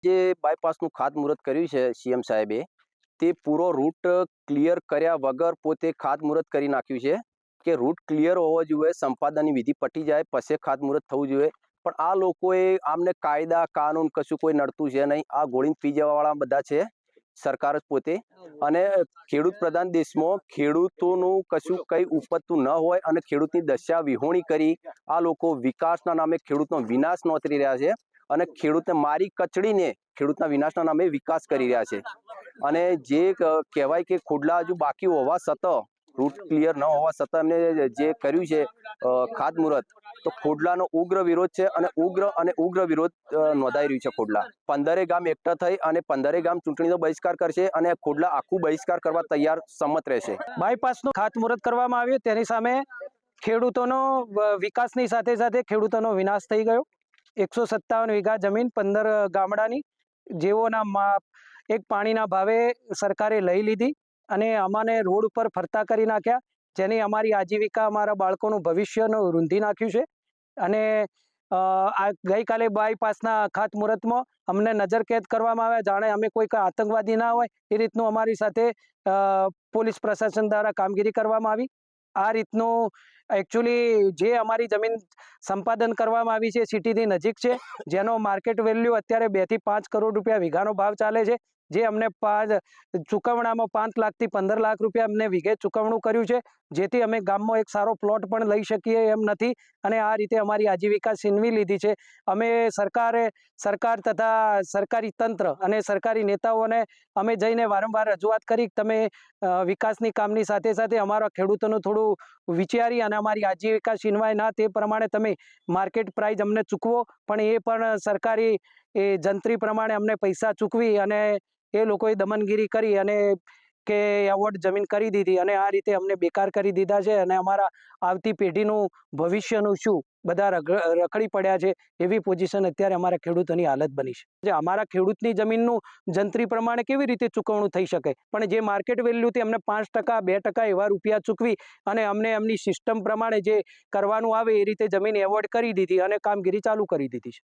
જે બાયપાસનું ખાતમુહૂર્ત કર્યું છે સીએમ સાહેબે, તે પૂરો રૂટ ક્લિયર કર્યા વગર પોતે ખાતમુહૂર્ત કરી નાખ્યું છે કે રૂટ ક્લિયર હોવો જોઈએ, સંપાદનની વિધિ પટી જાય પછી ખાતમુહૂર્ત થવું જોઈએ. પણ આ લોકોએ આમને કાયદા કાનૂન કશું કોઈ નડતું છે નહીં. આ ગોળીને પી જવાવાળા બધા છે, સરકાર જ પોતે. અને ખેડૂત પ્રધાન દેશમાં ખેડૂતોનું કશું કંઈ ઉપજતું ન હોય અને ખેડૂતની દશા વિહોણી કરી આ લોકો વિકાસના નામે ખેડૂતનો વિનાશ નોતરી રહ્યા છે અને ખેડૂતને મારી કચડીને ખેડૂતના વિનાશના નામે વિકાસ કરી રહ્યા છે. અને જે કહેવાય કે ખોડલા હજુ બાકી હોવા છતાં, રૂટ ક્લિયર ન હોવા છતાં એમને જે કર્યું છે ખાતમુહૂર્ત, તો ખોડલાનો ઉગ્ર વિરોધ છે અને ઉગ્ર વિરોધ નોંધાઈ રહ્યું છે. ખોડલા 15 ગામ એકઠા થઈ અને 15 ગામ ચૂંટણીનો બહિષ્કાર કરશે અને ખોડલા આખું બહિષ્કાર કરવા તૈયાર સંમત રહેશે. બાયપાસનું ખાતમુહૂર્ત કરવામાં આવ્યું, તેની સામે ખેડૂતોનો વિકાસની સાથે સાથે ખેડૂતોનો વિનાશ થઈ ગયો. 157 વીઘા જમીન 15 ગામડાની જેઓના એક પાણીના ભાવે સરકારે લઈ લીધી અને અમાને રોડ ઉપર ફરતા કરી નાખ્યા, જેની અમારી આજીવિકા, અમારા બાળકોનું ભવિષ્યનું રૂંધી નાખ્યું છે. અને આ ગઈકાલે બાયપાસના ખાતમુહૂર્તમાં અમને નજરકેદ કરવામાં આવ્યા, જાણે અમે કોઈ આતંકવાદી ના હોય એ રીતનું અમારી સાથે પોલીસ પ્રશાસન દ્વારા કામગીરી કરવામાં આવી. આ રીતનું એકચ્યુઅલી જે અમારી જમીન સંપાદન કરવામાં આવી છે સિટીની નજીક છે, જેનો માર્કેટ વેલ્યુ અત્યારે 2 થી 5 કરોડ રૂપિયા વીઘાનો ભાવ ચાલે છે, જે અમને ચૂકવણામાં 5 લાખથી 15 લાખ રૂપિયા અમને વીઘે ચૂકવણું કર્યું છે, જેથી અમે ગામમાં એક સારો પ્લોટ પણ લઈ શકીએ એમ નથી. અને આ રીતે અમારી આજીવિકા છીનવી લીધી છે. અમે સરકાર તથા સરકારી તંત્ર અને સરકારી નેતાઓને અમે જઈને વારંવાર રજૂઆત કરી કે તમે વિકાસની કામની સાથે સાથે અમારા ખેડૂતોનું થોડું વિચારી અને અમારી આજીવિકા છીનવાય ના તે પ્રમાણે તમે માર્કેટ પ્રાઇસ અમને ચૂકવો. પણ એ પણ સરકારી જંત્રી પ્રમાણે અમને પૈસા ચૂકવી અને એ લોકોએ દમનગીરી કરી અને કે એવોર્ડ જમીન કરી દીધી અને આ રીતે અમને બેકાર કરી દીધા છે. અને અમારા આવતી પેઢીનું ભવિષ્યનું શું, બધા રખડી પડ્યા છે એવી પોઝિશન અત્યારે અમારા ખેડૂતોની હાલત બની છે. જે અમારા ખેડૂતની જમીનનું જંત્રી પ્રમાણે કેવી રીતે ચૂકવણું થઈ શકે, પણ જે માર્કેટ વેલ્યુથી અમને 5% 2% એવા રૂપિયા ચૂકવી અને અમને એમની સિસ્ટમ પ્રમાણે જે કરવાનું આવે એ રીતે જમીન એવોર્ડ કરી દીધી અને કામગીરી ચાલુ કરી દીધી છે.